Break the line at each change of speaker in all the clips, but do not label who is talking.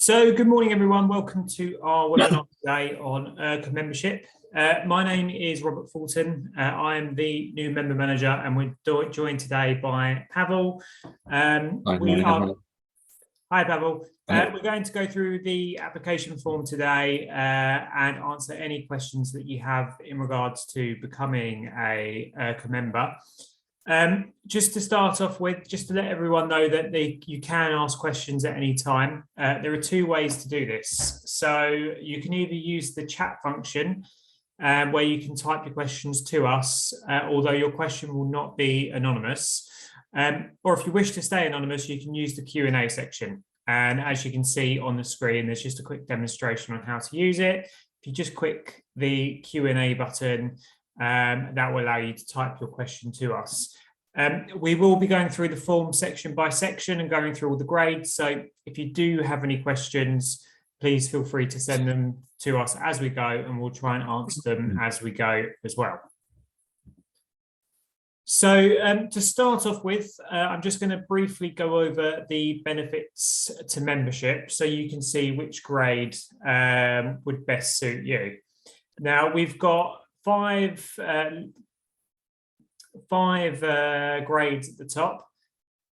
Good morning, everyone. Welcome to our webinar today on IRCA membership. My name is Robert Fulton. I am the new member manager, and we're joined today by Pavel. Hi, Pavel. We're going to go through the application form today and answer any questions that you have in regards to becoming a IRCA member. Just to start off with, just to let everyone know that you can ask questions at any time. There are two ways to do this. So you can either use the chat function where you can type your questions to us, although your question will not be anonymous. Or if you wish to stay anonymous, you can use the Q&A section. And as you can see on the screen, there's just a quick demonstration on how to use it. If you just click the Q&A button, that will allow you to type your question to us. We will be going through the form section by section and going through all the grades. So if you do have any questions, please feel free to send them to us as we go, and we'll try and answer them as we go as well. So to start off with, I'm just going to briefly go over the benefits to membership so you can see which grade would best suit you. Now, we've got five grades at the top.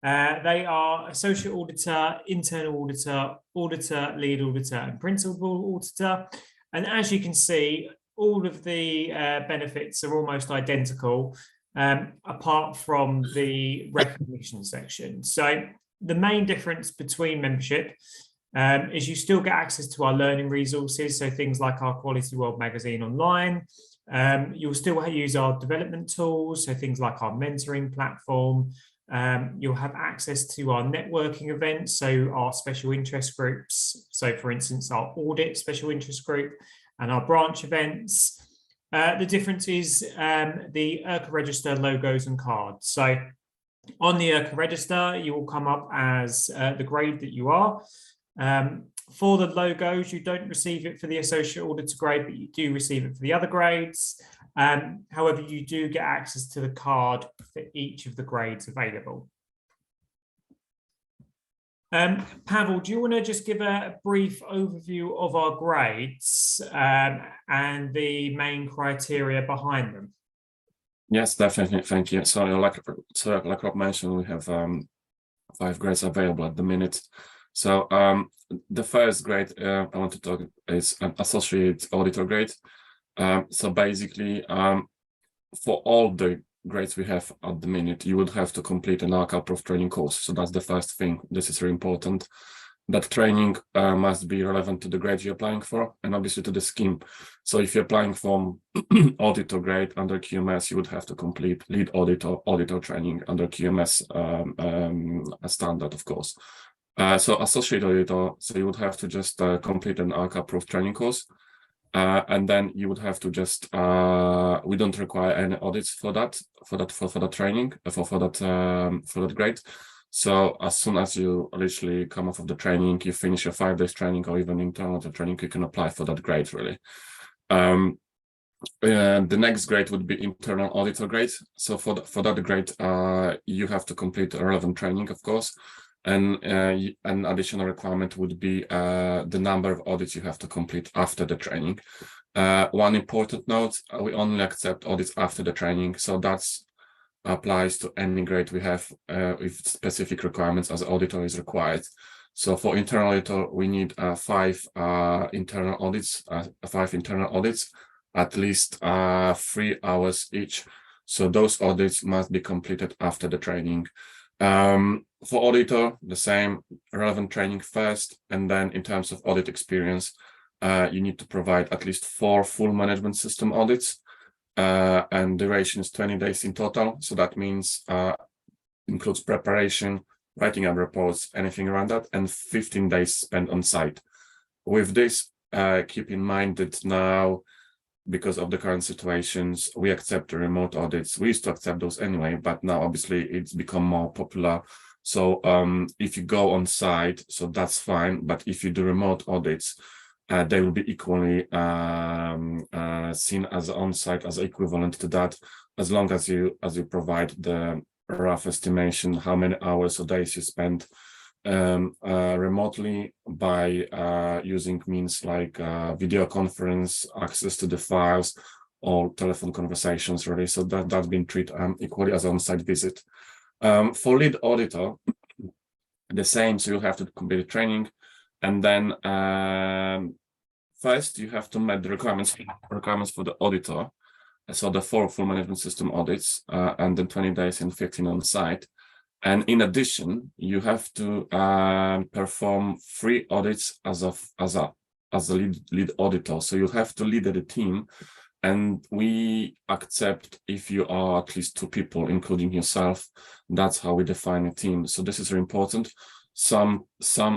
They are Associate Auditor, Internal Auditor, Auditor, Lead Auditor, and Principal Auditor. And as you can see, all of the benefits are almost identical, apart from the recognition section. So the main difference between membership is you still get access to our learning resources, so things like our Quality World magazine online. You'll still use our development tools, so things like our mentoring platform. You'll have access to our networking events, so our special interest groups. So for instance, our audit special interest group and our branch events. The difference is the IRCA register logos and cards. So on the IRCA register, you will come up as the grade that you are. For the logos, you don't receive it for the Associate Auditor grade, but you do receive it for the other grades. However, you do get access to the card for each of the grades available. Pavel, do you want to just give a brief overview of our grades and the main criteria behind them?
Yes, definitely. Thank you. So like Rob mentioned, we have 5 grades available at the minute. So the first grade I want to talk is an Associate Auditor grade. So basically, for all the grades we have at the minute, you would have to complete an IRCA approved training course. So that's the first thing. This is very important. That training must be relevant to the grade you're applying for, and obviously to the scheme. So if you're applying for auditor grade under QMS, you would have to complete lead auditor training under QMS standard, of course. So Associate Auditor, so you would have to just complete an IRCA approved training course. And then you would have to just we don't require any audits for that training for that grade. So as soon as you literally come off of the training, you finish your 5 days training or even internal training, you can apply for that grade really. The next grade would be Internal Auditor grade. So for that grade, you have to complete a relevant training, of course. And an additional requirement would be the number of audits you have to complete after the training. One important note, we only accept audits after the training. So that applies to any grade we have with specific requirements as auditor is required. So for internal auditor, we need 5 internal audits, at least 3 hours each. So those audits must be completed after the training. For auditor, the same, relevant training first, and then in terms of audit experience, you need to provide at least 4 full management system audits, and duration is 20 days in total. So that means includes preparation, writing up reports, anything around that, and 15 days spent on site. With this, keep in mind that now, because of the current situations, we accept the remote audits. We used to accept those anyway, but now obviously it's become more popular. So if you go on site, so that's fine. But if you do remote audits, they will be equally seen as on-site, as equivalent to that, as long as you provide the rough estimation, how many hours or days you spend remotely by using means like video conference, access to the files, or telephone conversations, really. So that's been treated equally as on-site visit. For lead auditor, the same. So you have to complete the training, and then first you have to meet the requirements for the auditor. So the 4 full management system audits, and then 20 days and 15 on site. And in addition, you have to perform 3 audits as a lead auditor. So you have to lead the team, and we accept if you are at least 2 people, including yourself. That's how we define a team. So this is very important. Some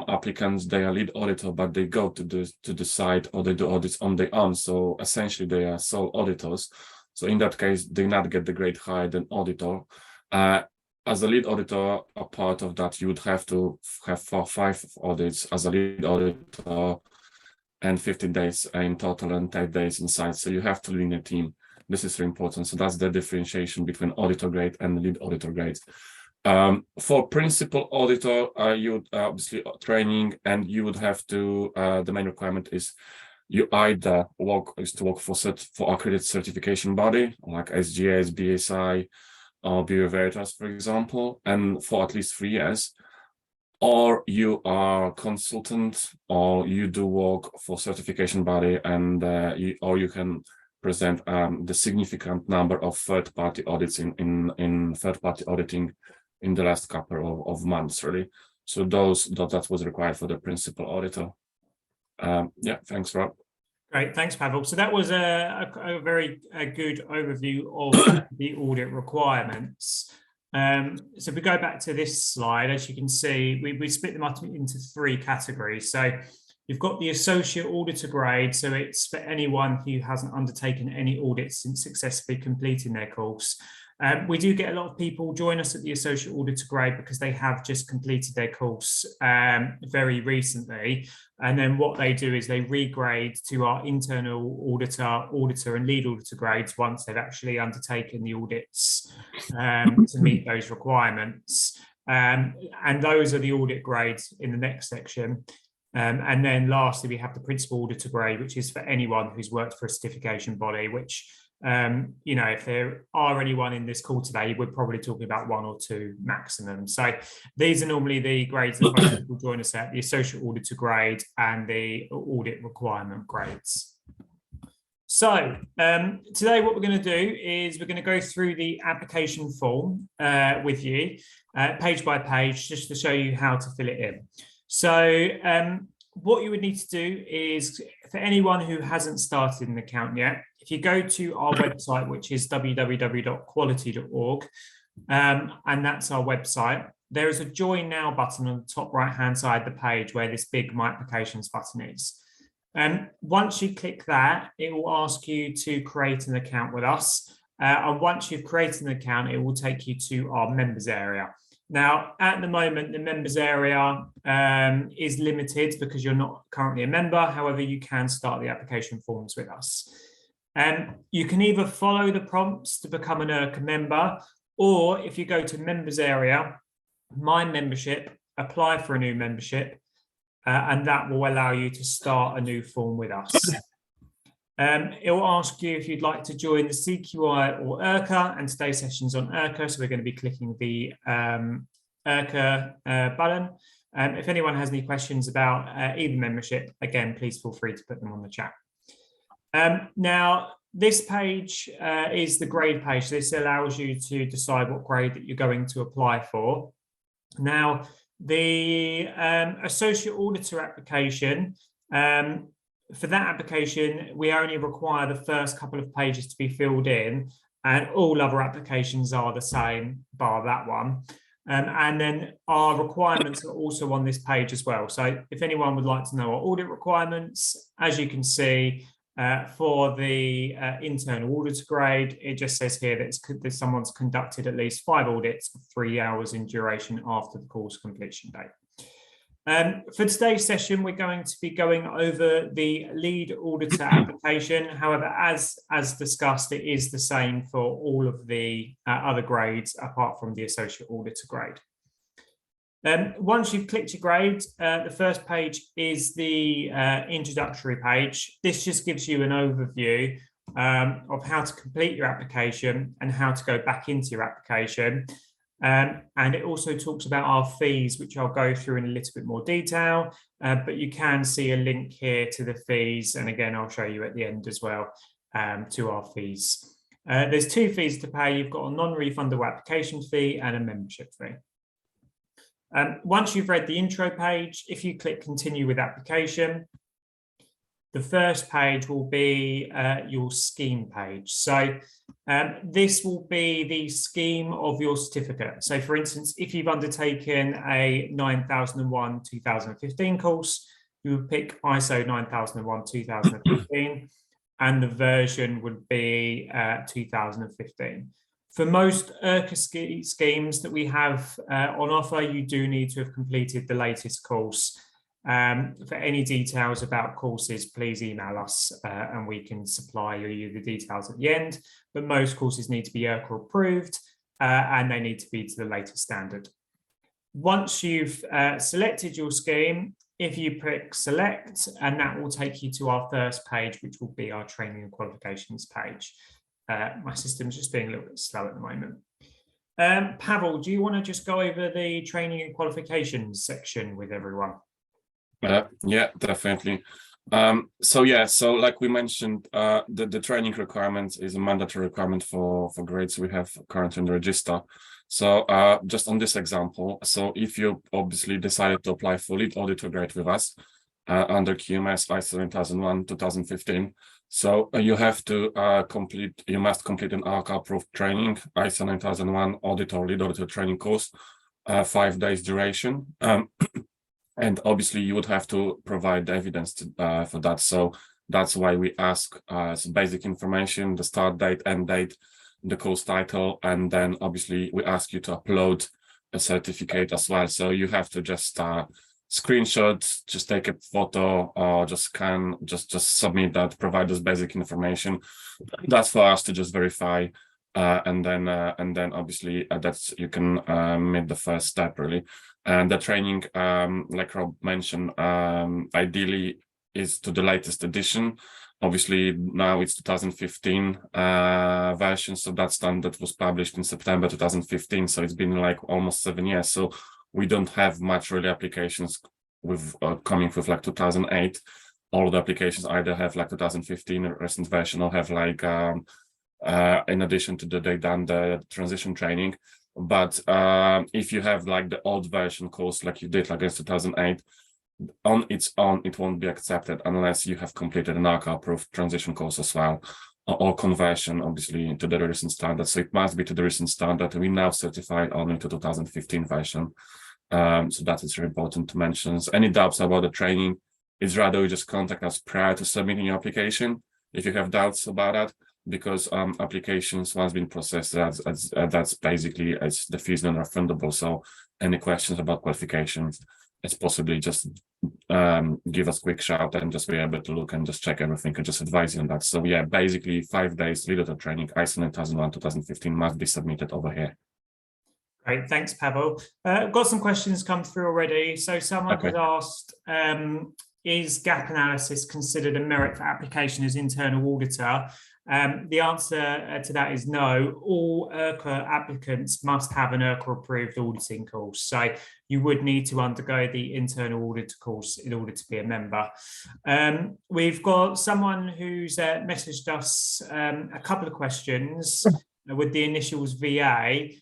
applicants, they are lead auditor, but they go to the site, or they do audits on their own. So essentially, they are sole auditors. So in that case, they not get the grade higher than auditor. As a lead auditor, a part of that, you would have to have 5 audits as a lead auditor, and 15 days in total, and 10 days inside. So you have to lead a team. This is very important. So that's the differentiation between auditor grade and lead auditor grade. For principal auditor, you would obviously training, and you would have to. The main requirement is you either work for accredited certification body like SGS, BSI, or Bureau Veritas, for example, and for at least 3 years, or you are consultant, or you do work for certification body, and or you can present the significant number of third-party audits in third-party auditing in the last couple of months, really. So that was required for the principal auditor. Yeah, thanks, Rob.
Great, thanks, Pavel. So that was a very good overview of the audit requirements. So if we go back to this slide, as you can see, we split them up into 3 categories. So you've got the associate auditor grade. So it's for anyone who hasn't undertaken any audits since successfully completing their course. We do get a lot of people join us at the associate auditor grade because they have just completed their course very recently. And then what they do is they regrade to our internal auditor and lead auditor grades once they've actually undertaken the audits to meet those requirements. And those are the audit grades in the next section. And then lastly, we have the principal auditor grade, which is for anyone who's worked for a certification body, which you know, if there are anyone in this call today, we're probably talking about 1 or 2 maximum. So these are normally the grades that most people join us at: the associate auditor grade and the audit requirement grades. So today what we're going to do is we're going to go through the application form with you, page by page, just to show you how to fill it in. So what you would need to do is, for anyone who hasn't started an account yet, if you go to our website, which is www.quality.org, and that's our website, there is a Join Now button on the top right-hand side of the page where this big My Applications button is. Once you click that, it will ask you to create an account with us. And once you've created an account, it will take you to our members area. Now, at the moment, the members area is limited because you're not currently a member. However, you can start the application forms with us. You can either follow the prompts to become an IRCA member, or if you go to members area, my membership, apply for a new membership, and that will allow you to start a new form with us. It will ask you if you'd like to join the CQI or IRCA, and today's session's on IRCA, so we're going to be clicking the IRCA button. If anyone has any questions about either membership, again, please feel free to put them on the chat. Now, this page is the grade page. This allows you to decide what grade that you're going to apply for. Now, the associate auditor application, for that application, we only require the first couple of pages to be filled in, and all other applications are the same, bar that one. And then our requirements are also on this page as well. So if anyone would like to know our audit requirements, as you can see, for the internal auditor grade, it just says here that someone's conducted at least 5 audits for 3 hours in duration after the course completion date. For today's session, we're going to be going over the lead auditor application. However, as discussed, it is the same for all of the other grades apart from the associate auditor grade. Once you've clicked your grade, the first page is the introductory page. This just gives you an overview of how to complete your application and how to go back into your application. And it also talks about our fees, which I'll go through in a little bit more detail, but you can see a link here to the fees. And again, I'll show you at the end as well to our fees. There's two fees to pay. You've got a non-refundable application fee and a membership fee. Once you've read the intro page, if you click continue with application, the first page will be your scheme page. So this will be the scheme of your certificate. So for instance, if you've undertaken a 9001-2015 course, you would pick ISO 9001-2015 and the version would be 2015. For most IRCA schemes that we have on offer, you do need to have completed the latest course. For any details about courses, please email us and we can supply you the details at the end. But most courses need to be IRCA approved and they need to be to the latest standard. Once you've selected your scheme, if you click select, and that will take you to our first page, which will be our training and qualifications page. My system's just being a little bit slow at the moment. Pavel, do you want to just go over the training and qualifications section with everyone?
Yeah, definitely. So like we mentioned, the training requirements is a mandatory requirement for grades we have currently in the register. So just on this example, so if you obviously decided to apply for lead auditor grade with us under QMS ISO 9001-2015, so you have to you must complete an IRCA approved training, ISO 9001 auditor lead auditor training course, 5 days duration. And obviously you would have to provide evidence for that. So that's why we ask some basic information, the start date, end date, the course title, and then obviously we ask you to upload a certificate as well. So you have to just screenshot, just take a photo or just scan, just submit that, provide us basic information. That's for us to just verify. And then obviously that's you can make the first step really. And the training, like Rob mentioned, ideally is to the latest edition. Obviously now it's 2015 version, so that standard was published in September 2015. So it's been like almost 7 years. So we don't have much really applications with coming with like 2008. All the applications either have like 2015 recent version or have like in addition to they done the transition training. But if you have like the old version course like you did like in 2008, on its own it won't be accepted unless you have completed an IRCA approved transition course as well, or conversion obviously to the recent standard. So it must be to the recent standard. We now certified only to 2015 version. So that is very important to mention. So any doubts about the training, it's rather you just contact us prior to submitting your application if you have doubts about that, because applications once been processed, that's basically as the fees non-refundable. So any questions about qualifications, it's possibly just give us a quick shout and just be able to look and just check everything and just advise you on that. So yeah, basically 5 days lead auditor training ISO 9001-2015 must be submitted over here.
Great, thanks, Pavel. Got some questions come through already. So someone has asked, is gap analysis considered a merit for application as internal auditor? The answer to that is no. All IRCA applicants must have an IRCA approved auditing course. So you would need to undergo the internal auditor course in order to be a member. We've got someone who's messaged us a couple of questions with the initials VA.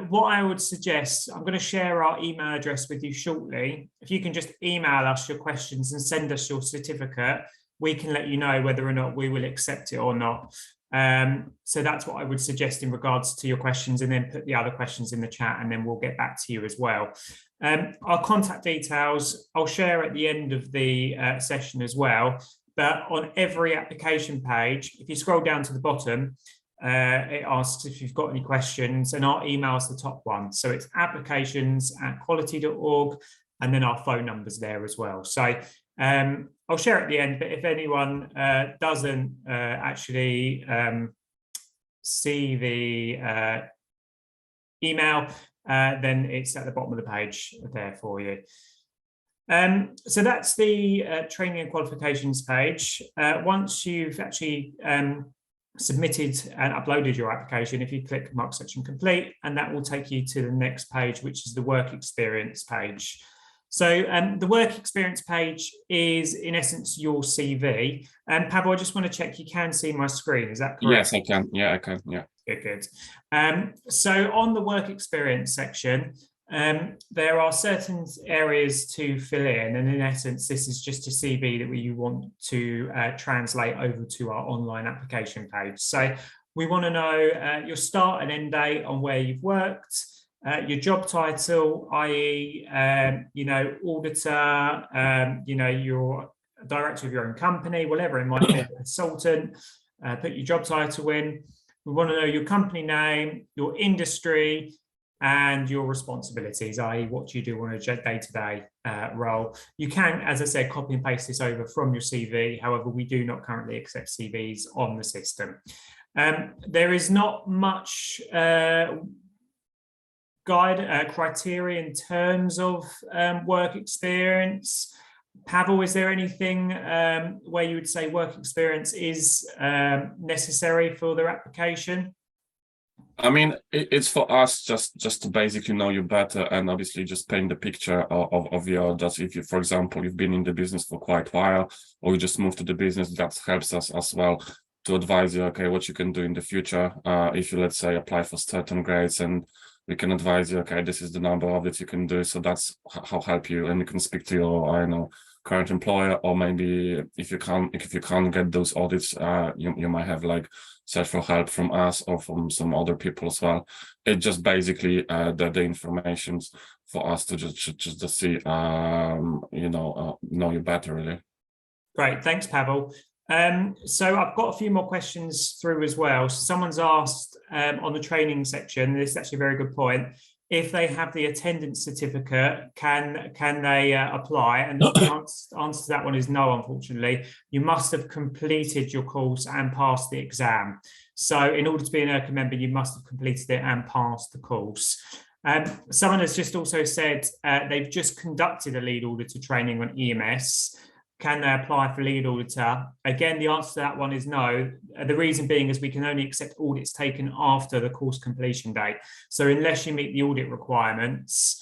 What I would suggest, I'm going to share our email address with you shortly. If you can just email us your questions and send us your certificate, we can let you know whether or not we will accept it or not. So that's what I would suggest in regards to your questions, and then put the other questions in the chat and then we'll get back to you as well. Our contact details, I'll share at the end of the session as well, but on every application page, if you scroll down to the bottom, it asks if you've got any questions, and our email is the top one. So it's applications@quality.org, and then our phone number's there as well. So I'll share at the end, but if anyone doesn't actually see the email, then it's at the bottom of the page there for you. So that's the training and qualifications page. Once you've actually submitted and uploaded your application, if you click Mark Section Complete, and that will take you to the next page, which is the work experience page. So the work experience page is, in essence, your CV. And Pavel, I just want to check you can see my screen. Is that correct?
Yes, I can. Yeah, I can. Yeah.
Good. So on the work experience section, there are certain areas to fill in, and in essence, this is just a CV that you want to translate over to our online application page. So we want to know your start and end date on where you've worked, your job title, i.e., auditor, you're a director of your own company, whatever it might be, a consultant. Put your job title in. We want to know your company name, your industry, and your responsibilities, i.e. what you do on a day-to-day role. You can, as I said, copy and paste this over from your CV. However, we do not currently accept CVs on the system. There is not much criteria in terms of work experience. Pavel, is there anything where you would say work experience is necessary for their application?
I mean, it's for us just to basically know you better, and obviously just paint the picture of your, just if you, for example, you've been in the business for quite a while, or you just moved to the business, that helps us as well to advise you, okay, what you can do in the future. If you, let's say, apply for certain grades, and we can advise you, okay, this is the number of that you can do. So that's how help you, and you can speak to your, I don't know, current employer, or maybe if you can't get those audits, you might have like search for help from us or from some other people as well. It just basically the information for us to just see know you better, really.
Great, thanks, Pavel. So I've got a few more questions through as well. So someone's asked on the training section, this is actually a very good point, if they have the attendance certificate, can they apply? And the answer to that one is no, unfortunately. You must have completed your course and passed the exam. So in order to be an IRCA member, you must have completed it and passed the course. Someone has just also said they've just conducted a lead auditor training on EMS. Can they apply for lead auditor? Again, the answer to that one is no. The reason being is we can only accept audits taken after the course completion date. So unless you meet the audit requirements,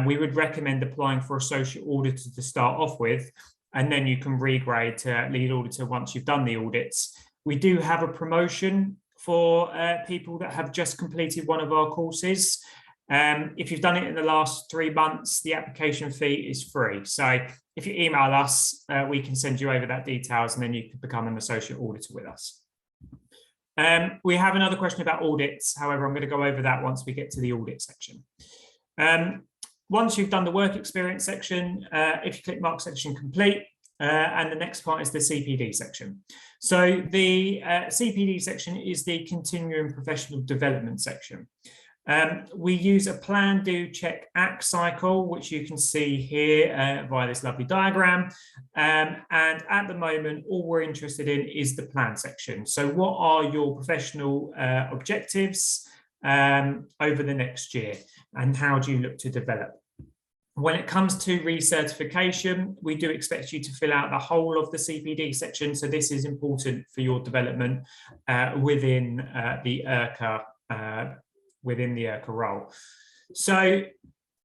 we would recommend applying for associate auditor to start off with, and then you can regrade to lead auditor once you've done the audits. We do have a promotion for people that have just completed one of our courses. If you've done it in the last 3 months, the application fee is free. So if you email us, we can send you over that details, and then you can become an associate auditor with us. We have another question about audits. However, I'm going to go over that once we get to the audit section. Once you've done the work experience section, if you click Mark Section Complete, and the next part is the CPD section. So the CPD section is the Continuing Professional Development section. We use a plan, do, check, act cycle, which you can see here via this lovely diagram. And at the moment, all we're interested in is the plan section. So what are your professional objectives over the next year, and how do you look to develop? When it comes to recertification, we do expect you to fill out the whole of the CPD section. So this is important for your development within the IRCA role. So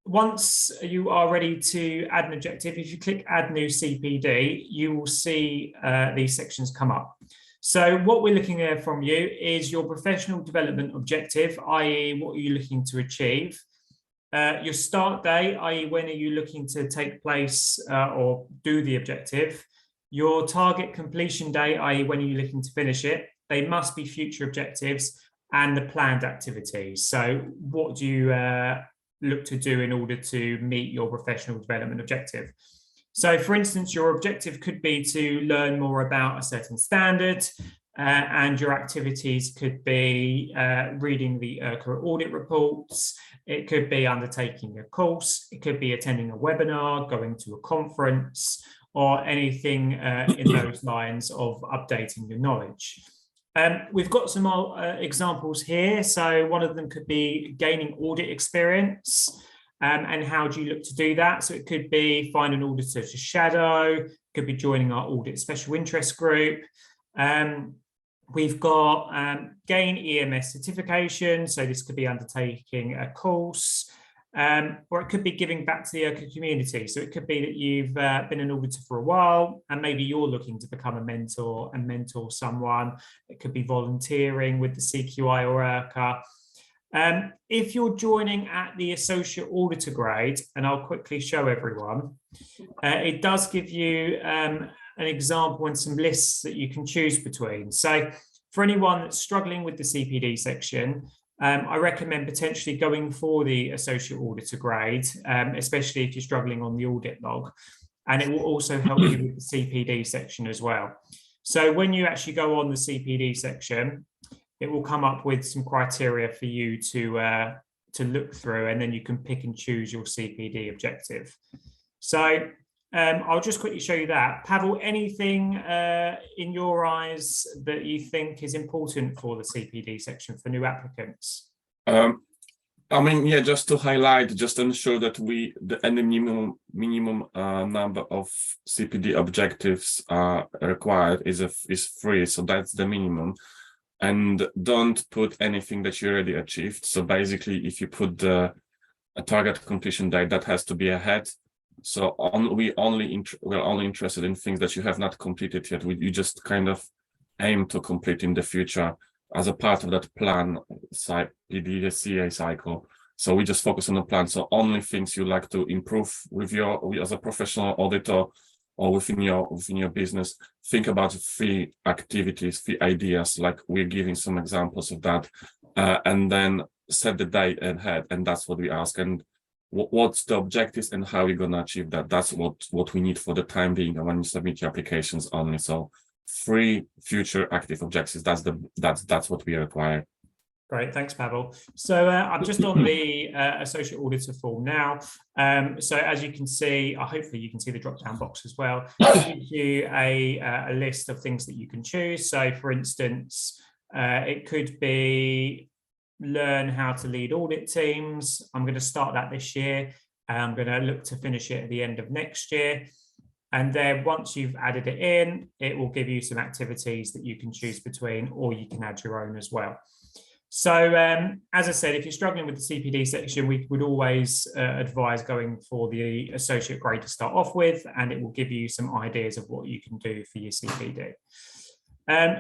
once you are ready to add an objective, if you click Add New CPD, you will see these sections come up. So what we're looking at from you is your professional development objective, i.e. what are you looking to achieve? Your start date, i.e. when are you looking to take place or do the objective? Your target completion date, i.e. when are you looking to finish it? They must be future objectives, and the planned activities. So what do you look to do in order to meet your professional development objective? So for instance, your objective could be to learn more about a certain standard, and your activities could be reading the IRCA audit reports. It could be undertaking a course. It could be attending a webinar, going to a conference, or anything in those lines of updating your knowledge. We've got some examples here. So one of them could be gaining audit experience. And how do you look to do that? So it could be find an auditor to shadow, could be joining our audit special interest group. We've got gain EMS certification. So this could be undertaking a course, or it could be giving back to the IRCA community. So it could be that you've been an auditor for a while and maybe you're looking to become a mentor and mentor someone. It could be volunteering with the CQI or IRCA. If you're joining at the associate auditor grade, and I'll quickly show everyone, it does give you an example and some lists that you can choose between. So for anyone that's struggling with the CPD section, I recommend potentially going for the associate auditor grade, especially if you're struggling on the audit log, and it will also help you with the CPD section as well. So when you actually go on the CPD section, it will come up with some criteria for you to look through, and then you can pick and choose your CPD objective. So I'll just quickly show you that. Pavel, anything in your eyes that you think is important for the CPD section for new applicants?
I mean, yeah, just to highlight, just ensure that any minimum number of CPD objectives required is free. So that's the minimum. And don't put anything that you already achieved. So basically, if you put a target completion date, that has to be ahead. So we're only interested in things that you have not completed yet. You just kind of aim to complete in the future as a part of that plan, CPD, CA cycle. So we just focus on the plan. So only things you like to improve with as a professional auditor or within your business. Think about 3 activities, 3 ideas, like we're giving some examples of that, and then set the date ahead, and that's what we ask. And what's the objectives and how you're gonna achieve that? That's what we need for the time being when you submit your applications only. So 3 future active objectives. That's what we require.
Great, thanks, Pavel. So I'm just on the associate auditor form now. So as you can see, hopefully you can see the drop-down box as well. It gives you a list of things that you can choose. So for instance, it could be learn how to lead audit teams. I'm going to start that this year. I'm going to look to finish it at the end of next year. And then once you've added it in, it will give you some activities that you can choose between, or you can add your own as well. So as I said, if you're struggling with the CPD section, we would always advise going for the associate grade to start off with, and it will give you some ideas of what you can do for your CPD.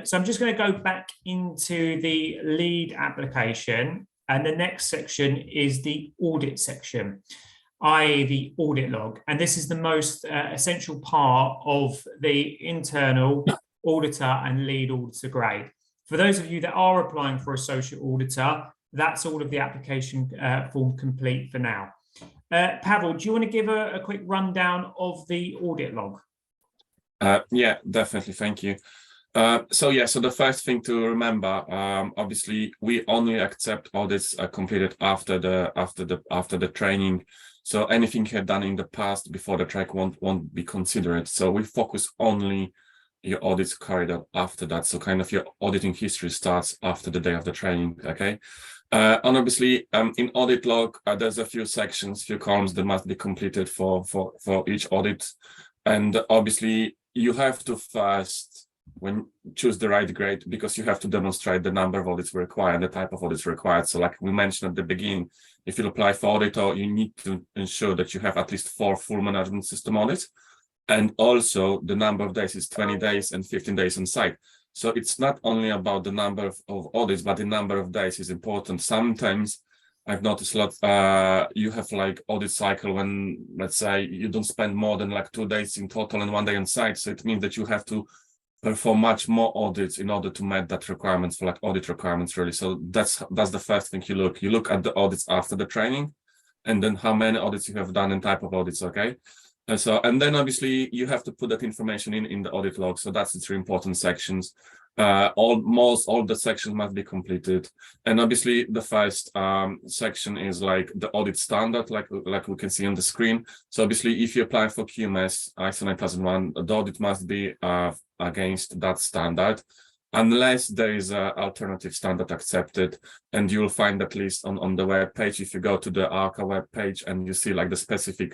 So I'm just going to go back into the lead application, and the next section is the audit section, i.e. the audit log. And this is the most essential part of the internal auditor and lead auditor grade. For those of you that are applying for associate auditor, that's all of the application form complete for now. Pavel, do you want to give a quick rundown of the audit log?
Yeah, definitely. Thank you. So the first thing to remember, obviously, we only accept audits completed after the training. So anything you had done in the past before the track won't be considered. So we focus only your audits carried out after that. So kind of your auditing history starts after the day of the training. Okay. And obviously, in audit log, there's a few sections, few columns that must be completed for each audit. And obviously, you have to first choose the right grade, because you have to demonstrate the number of audits required, the type of audits required. So like we mentioned at the beginning, if you apply for auditor, you need to ensure that you have at least 4 full management system audits. And also the number of days is 20 days and 15 days on site. So it's not only about the number of audits, but the number of days is important. Sometimes I've noticed a lot, you have like audit cycle when, let's say, you don't spend more than like 2 days in total and 1 day on site. So it means that you have to perform much more audits in order to meet that requirements for like audit requirements, really. So that's the first thing you look at the audits after the training, and then how many audits you have done and type of audits. Okay. And then obviously you have to put that information in the audit log. So that's the 3 important sections. All the sections must be completed. And obviously the first section is like the audit standard, like we can see on the screen. So obviously if you apply for QMS ISO 9001, the audit must be against that standard. unless there is an alternative standard accepted, and you'll find at least on the web page, if you go to the IRCA web page and you see like the specific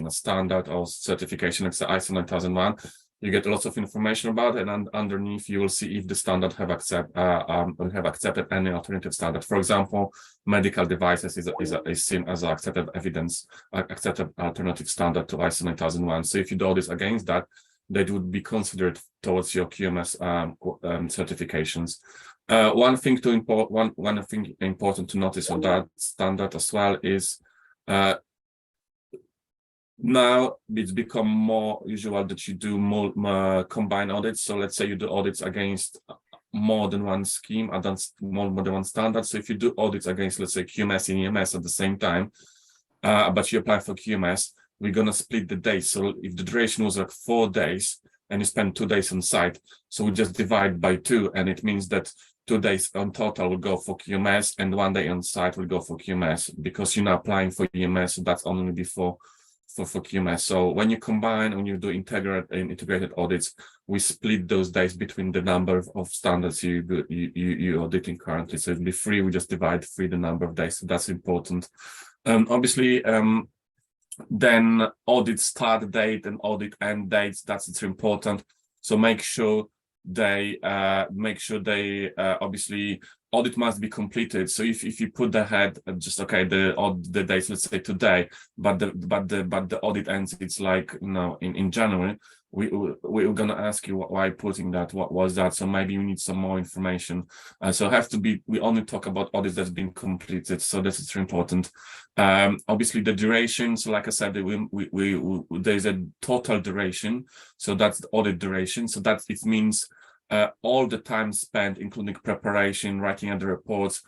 standard or certification, it's the ISO 9001, you get lots of information about it, and underneath you will see if the standard have accepted any alternative standard. For example, medical devices is seen as an accepted evidence, accepted alternative standard to ISO 9001. So if you do this against that, that would be considered towards your QMS certifications. One thing important to notice on that standard as well is now it's become more usual that you do more combined audits. So let's say you do audits against more than one scheme, more than one standard. So if you do audits against, let's say, QMS and EMS at the same time, but you apply for QMS, we're going to split the days. So if the duration was like 4 days and you spend 2 days on site, so we just divide by 2, and it means that 2 days on total will go for QMS and 1 day on site will go for QMS, because you're not applying for EMS, so that's only before for QMS. So when you combine, when you do integrated audits, we split those days between the number of standards you auditing currently. So it'll be 3, we just divide 3 the number of days. So that's important. Obviously, then audit start date and audit end dates, it's important. So make sure they obviously audit must be completed. So if you put ahead just the dates, let's say today, but the audit ends, it's like, you know, in January, we're gonna ask you why putting that, what was that? So maybe you need some more information. So have to be, we only talk about audits that's been completed. So this is important. Obviously the duration. So like I said, there's a total duration. So that's the audit duration. So that it means all the time spent, including preparation, writing of the reports,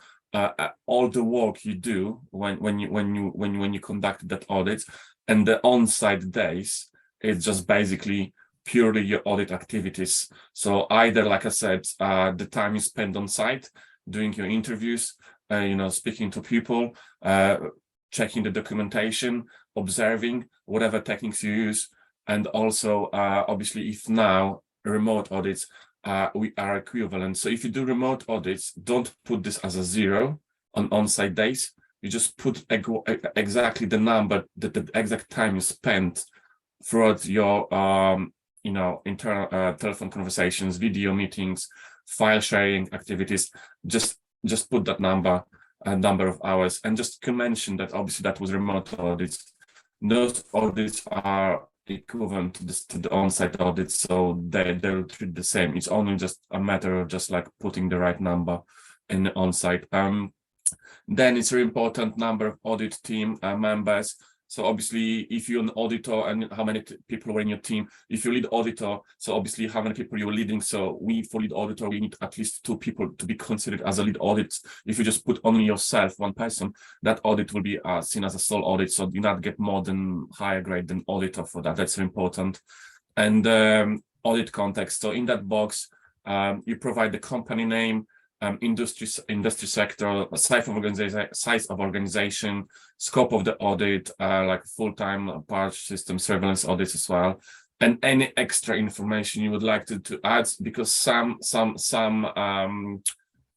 all the work you do when you conduct that audit, and the on-site days. It's just basically purely your audit activities. So either, like I said, the time you spend on site, doing your interviews, speaking to people, checking the documentation, observing, whatever techniques you use. And also, obviously, if now remote audits, we are equivalent. So if you do remote audits, don't put this as a 0 on site days. You just put exactly the number, the exact time you spent throughout your internal telephone conversations, video meetings, file sharing activities. Just put that number of hours, and just can mention that obviously that was remote audits. Those audits are equivalent to the on-site audits, so they'll treat the same. It's only just a matter of just like putting the right number in the on-site. Then it's very important number of audit team members. So obviously, if you're an auditor and how many people were in your team, if you lead auditor, so obviously how many people you're leading. So for lead auditor, we need at least 2 people to be considered as a lead audit. If you just put only yourself, 1 person, that audit will be seen as a sole audit. So you not get more than higher grade than auditor for that. That's important. And audit context. So in that box, you provide the company name, industry sector, size of organization, scope of the audit, like full-time part system surveillance audits as well, and any extra information you would like to add, because some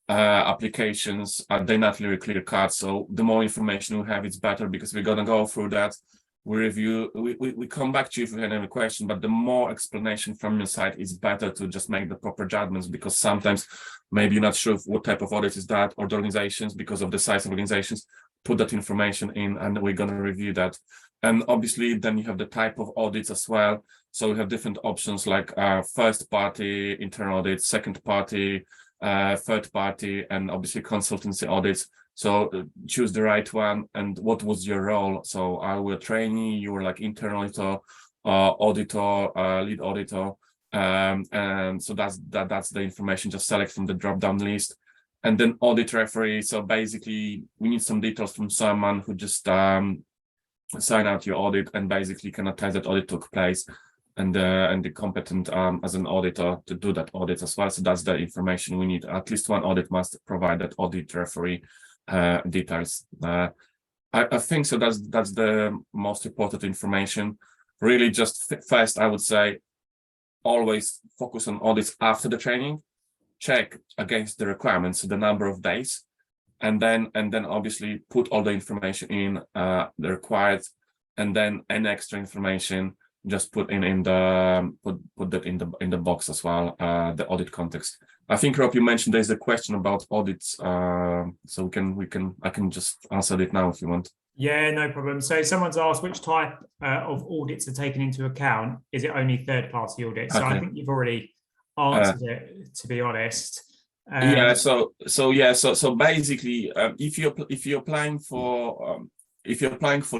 applications they're not really clear cut. So the more information we have, it's better, because we're gonna go through that. We review, we come back to you if you have any question, but the more explanation from your side is better to just make the proper judgments, because sometimes maybe you're not sure what type of audit is that, or the organizations, because of the size of organizations, put that information in and we're going to review that. And obviously then you have the type of audits as well. So we have different options like first party internal audits, second party, third party, and obviously consultancy audits. So choose the right one. And what was your role? So I were trainee, you were like internal auditor, lead auditor. And so that's the information. Just select from the drop-down list. And then audit referee. So basically we need some details from someone who just sign out your audit and basically can attest that audit took place, and the competent as an auditor to do that audit as well. So that's the information we need. At least one audit must provide that audit referee details. I think so. That's the most important information. Really, just first, I would say always focus on audits after the training. check against the requirements, the number of days, and then obviously put all the information in the required, and then any extra information just put in the put that in the box as well, the audit context. I think, Rob, you mentioned there's a question about audits, so I can just answer it now if you want.
Yeah, no problem. So someone's asked which type of audits are taken into account. Is it only third-party audits? So I think you've already answered it, to be honest.
Yeah. So basically, if you're applying for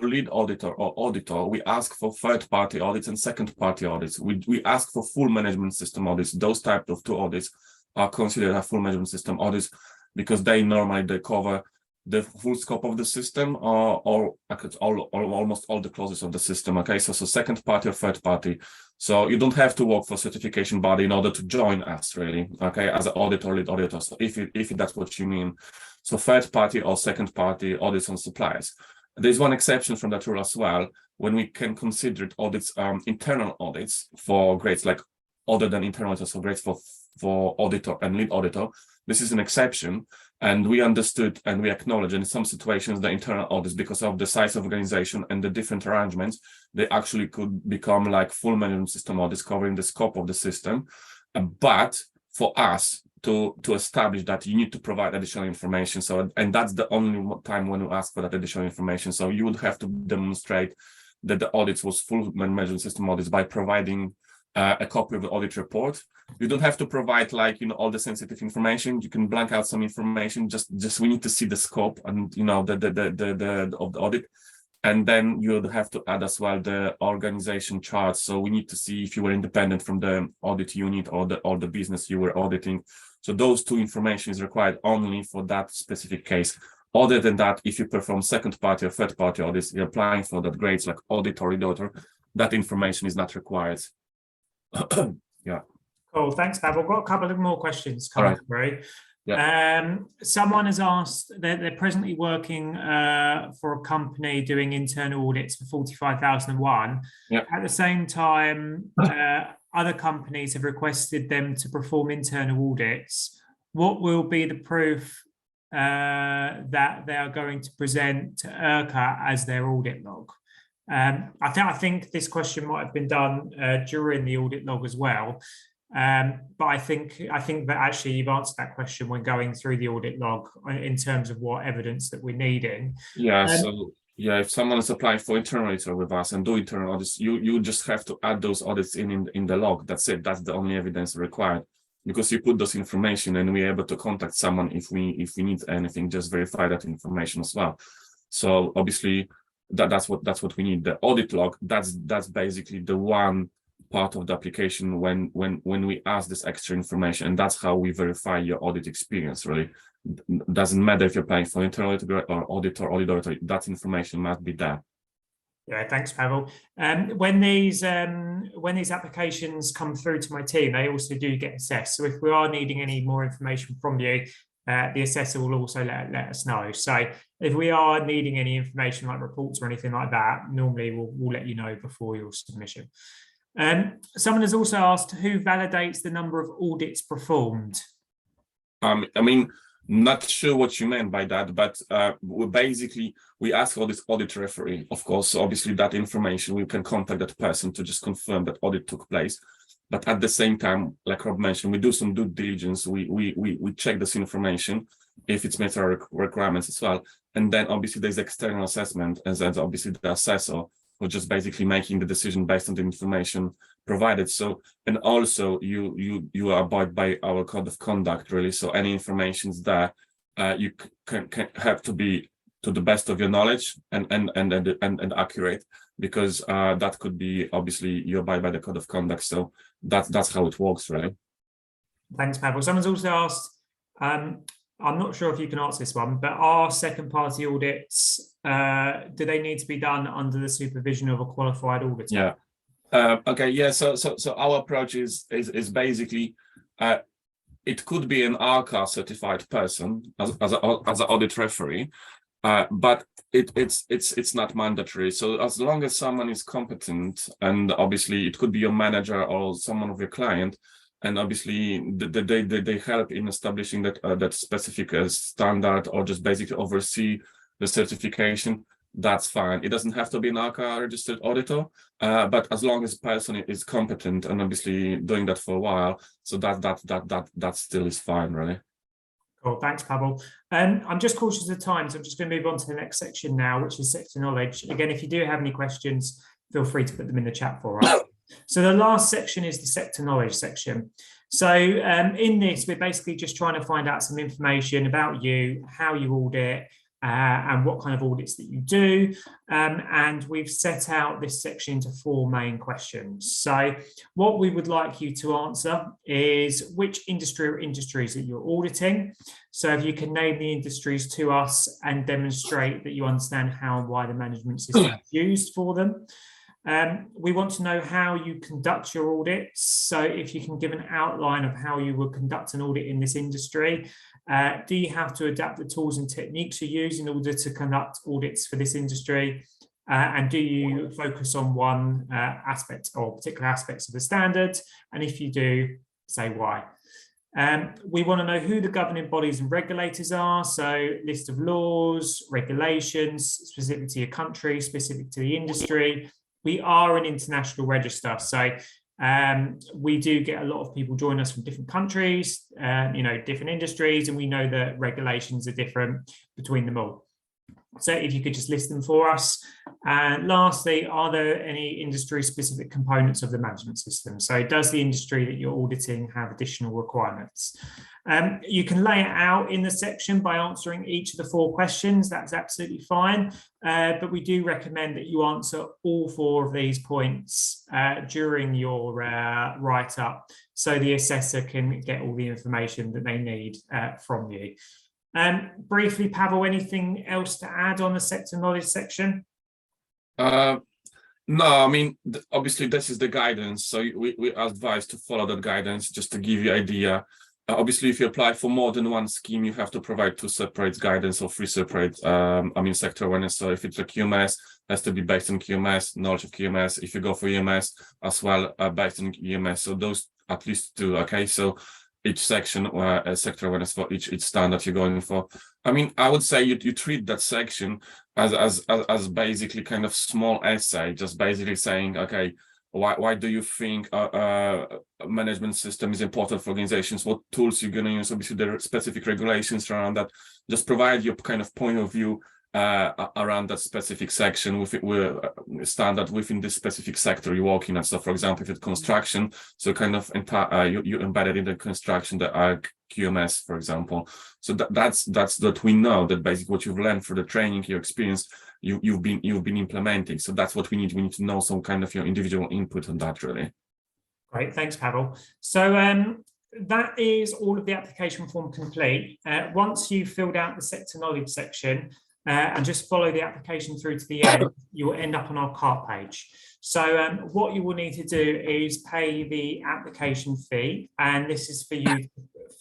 lead auditor or auditor, we ask for third-party audits and second-party audits. We ask for full management system audits. Those type of 2 audits are considered as full management system audits because they normally cover the full scope of the system or almost all the clauses of the system. Okay, so second party or third party. So you don't have to work for certification body in order to join us, really. Okay, as an auditor or lead auditor. So if that's what you mean, so third party or second party audits on suppliers. There's one exception from that rule as well, when we can consider it audits, internal audits for grades like other than internal auditors, so grades for auditor and lead auditor. This is an exception, and we understood and we acknowledge in some situations the internal audits, because of the size of organization and the different arrangements, they actually could become like full management system audits covering the scope of the system. But for us to establish that, you need to provide additional information. So, and that's the only time when you ask for that additional information. So you would have to demonstrate that the audits was full management system audits by providing a copy of the audit report. You don't have to provide all the sensitive information. You can blank out some information. Just we need to see the scope and the of the audit, and then you would have to add as well the organization chart. So we need to see if you were independent from the audit unit or the business you were auditing. So those 2 information is required only for that specific case. Other than that, if you perform second party or third party audits, you're applying for that grades like auditor, auditor, that information is not required. Yeah.
Cool. Thanks, Pavel. I've got a couple of more questions coming through.
Yeah.
Someone has asked that they're presently working for a company doing internal audits for 45,001.
Yeah.
At the same time, other companies have requested them to perform internal audits. What will be the proof that they are going to present to IRCA as their audit log? I think this question might have been done during the audit log as well, but I think that actually you've answered that question when going through the audit log in terms of what evidence that we're needing.
Yeah. So yeah, if someone is applying for internal auditor with us and do internal audits, you just have to add those audits in the log. That's it. That's the only evidence required, because you put those information and we're able to contact someone if we need anything. Just verify that information as well. So obviously, that's what we need. The audit log, that's basically the one part of the application when we ask this extra information, and that's how we verify your audit experience. Really, doesn't matter if you're applying for internal auditor or auditor, that information must be there.
Yeah, thanks, Pavel. When these applications come through to my team, they also do get assessed. So if we are needing any more information from you, the assessor will also let us know. So if we are needing any information like reports or anything like that, normally we'll let you know before your submission. Someone has also asked who validates the number of audits performed.
I mean, not sure what you meant by that, but we ask for this audit referee, of course. So obviously that information, we can contact that person to just confirm that audit took place. But at the same time, like Rob mentioned, we do some due diligence. We check this information if it's met our requirements as well. And then obviously there's external assessment, and then obviously the assessor who just basically making the decision based on the information provided. So, and also you are abide by our code of conduct, really. So any information's there, you can have to be to the best of your knowledge and accurate, because that could be obviously you abide by the code of conduct. So that's how it works, really.
Thanks, Pavel. Someone's also asked, I'm not sure if you can answer this one, but are second party audits, do they need to be done under the supervision of a qualified auditor?
Yeah. Okay. Yeah. So our approach is basically, it could be an IRCA certified person as an audit referee, but it's not mandatory. So as long as someone is competent, and obviously it could be your manager or someone of your client, and obviously they help in establishing that specific standard, or just basically oversee the certification, that's fine. It doesn't have to be an IRCA registered auditor, but as long as the person is competent and obviously doing that for a while, so that still is fine, really.
Cool, thanks, Pavel. I'm just cautious of time, so I'm just going to move on to the next section now, which is sector knowledge. Again, if you do have any questions, feel free to put them in the chat for us. So the last section is the sector knowledge section. So in this, we're basically just trying to find out some information about you, how you audit, and what kind of audits that you do. And we've set out this section into 4 main questions. So what we would like you to answer is which industry or industries that you're auditing. So if you can name the industries to us and demonstrate that you understand how and why the management system is used for them. We want to know how you conduct your audits. So if you can give an outline of how you will conduct an audit in this industry. Do you have to adapt the tools and techniques you use in order to conduct audits for this industry? And do you focus on one aspect or particular aspects of the standard? And if you do, say why. We want to know who the governing bodies and regulators are. So list of laws, regulations, specific to your country, specific to the industry. We are an international register, so we do get a lot of people join us from different countries, different industries, and we know that regulations are different between them all. So if you could just list them for us. And lastly, are there any industry-specific components of the management system? So does the industry that you're auditing have additional requirements? You can lay it out in the section by answering each of the 4 questions. That's absolutely fine. But we do recommend that you answer all 4 of these points during your write-up, so the assessor can get all the information that they need from you. Briefly, Pavel, anything else to add on the sector knowledge section?
No, I mean, obviously this is the guidance, so we advise to follow that guidance just to give you an idea. Obviously, if you apply for more than one scheme, you have to provide 2 separate guidance or 3 separate, sector awareness. So if it's a QMS, it has to be based on QMS, knowledge of QMS. If you go for EMS as well, based on EMS. So those at least 2, okay? So each section or a sector awareness for each standard you're going for. I mean, I would say you treat that section as basically kind of small essay, just basically saying, okay, why do you think a management system is important for organizations? What tools you're going to use? Obviously, there are specific regulations around that. Just provide your kind of point of view around that specific section with standard within this specific sector you're working at. So, for example, if it's construction, so kind of you embedded in the construction the IRCA QMS, for example. So that's that we know that basically what you've learned through the training, your experience, you've been implementing. So that's what we need. We need to know some kind of your individual input on that, really.
Great, thanks, Pavel. So that is all of the application form complete. Once you've filled out the sector knowledge section and just follow the application through to the end, you will end up on our cart page. So what you will need to do is pay the application fee, and this is for you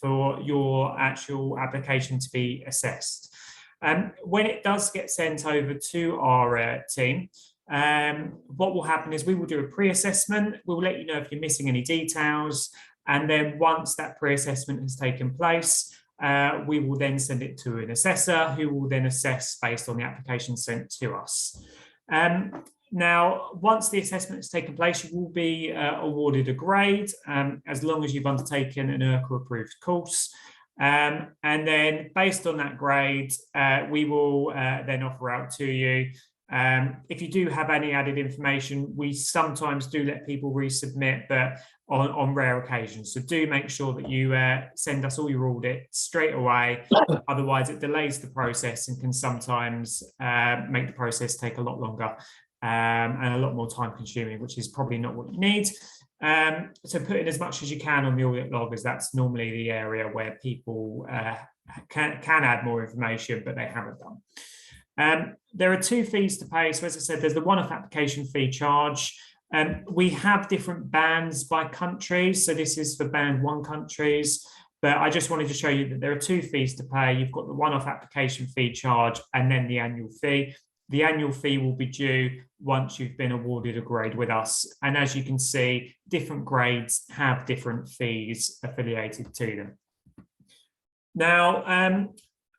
for your actual application to be assessed. When it does get sent over to our team, what will happen is we will do a pre-assessment. We'll let you know if you're missing any details. And then once that pre-assessment has taken place, we will then send it to an assessor who will then assess based on the application sent to us. Now, once the assessment has taken place, you will be awarded a grade as long as you've undertaken an IRCA approved course. And then based on that grade, we will then offer out to you. If you do have any added information, we sometimes do let people resubmit, but on rare occasions. So do make sure that you send us all your audits straight away. Otherwise, it delays the process and can sometimes make the process take a lot longer and a lot more time consuming, which is probably not what you need. So put in as much as you can on the audit log, as that's normally the area where people can add more information, but they haven't done. There are 2 fees to pay. So as I said, there's the one-off application fee charge. We have different bands by countries. So this is for band 1 countries, but I just wanted to show you that there are 2 fees to pay. You've got the one-off application fee charge and then the annual fee. The annual fee will be due once you've been awarded a grade with us. And as you can see, different grades have different fees affiliated to them. Now,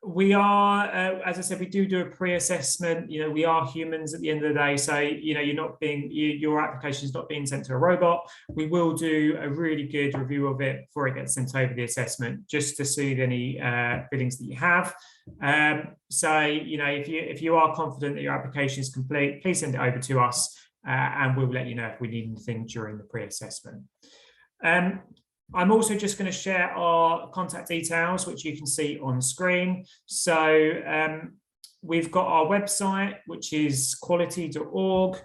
we are, as I said, we do a pre-assessment. You know, we are humans at the end of the day. So, you know, your application is not being sent to a robot. We will do a really good review of it before it gets sent over the assessment, just to soothe any feelings that you have. So, you know, if you are confident that your application is complete, please send it over to us, and we'll let you know if we need anything during the pre-assessment. I'm also just going to share our contact details, which you can see on screen. So we've got our website, which is quality.org.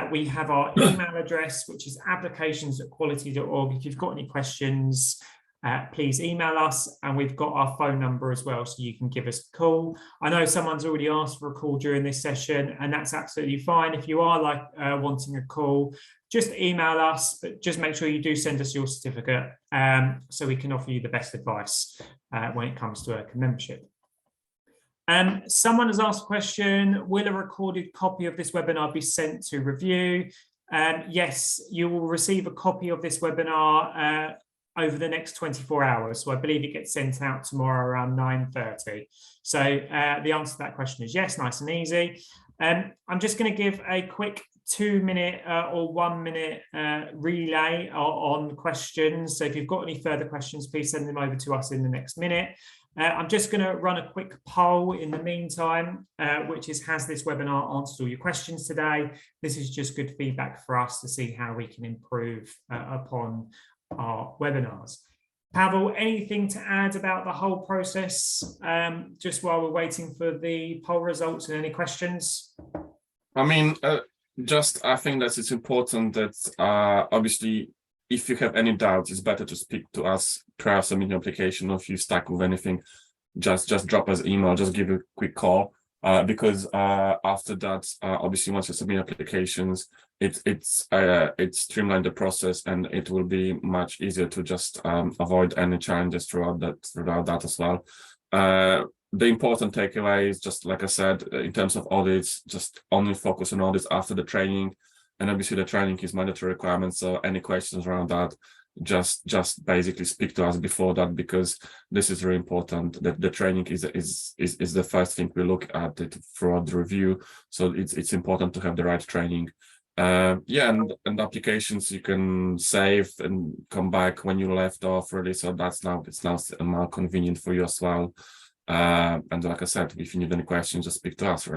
We have our email address, which is applications@quality.org. If you've got any questions, please email us, and we've got our phone number as well, so you can give us a call. I know someone's already asked for a call during this session, and that's absolutely fine. If you are wanting a call, just email us, but just make sure you do send us your certificate, so we can offer you the best advice when it comes to IRCA membership. Someone has asked a question: will a recorded copy of this webinar be sent to review? Yes, you will receive a copy of this webinar over the next 24 hours. So I believe it gets sent out tomorrow around 9:30. So the answer to that question is yes, nice and easy. I'm just going to give a quick 2-minute or 1-minute relay on questions. So if you've got any further questions, please send them over to us in the next minute. I'm just going to run a quick poll in the meantime, which is: has this webinar answered all your questions today? This is just good feedback for us to see how we can improve upon our webinars. Pavel, anything to add about the whole process, just while we're waiting for the poll results, and any questions?
I mean, I think that it's important that obviously, if you have any doubts, it's better to speak to us prior to submitting your application. Or if you're stuck with anything, just drop us an email, just give a quick call, because after that, obviously, once you submit applications, it's streamlined the process, and it will be much easier to just avoid any challenges throughout that as well. The important takeaway is, just like I said, in terms of audits, just only focus on audits after the training, and obviously the training is mandatory requirement. So any questions around that, just basically speak to us before that, because this is very important. That the training is the first thing we look at it throughout the review. So it's important to have the right training. Yeah, and applications you can save and come back when you left off, really. So it's now more convenient for you as well. And like I said, if you need any questions, just speak to us, right?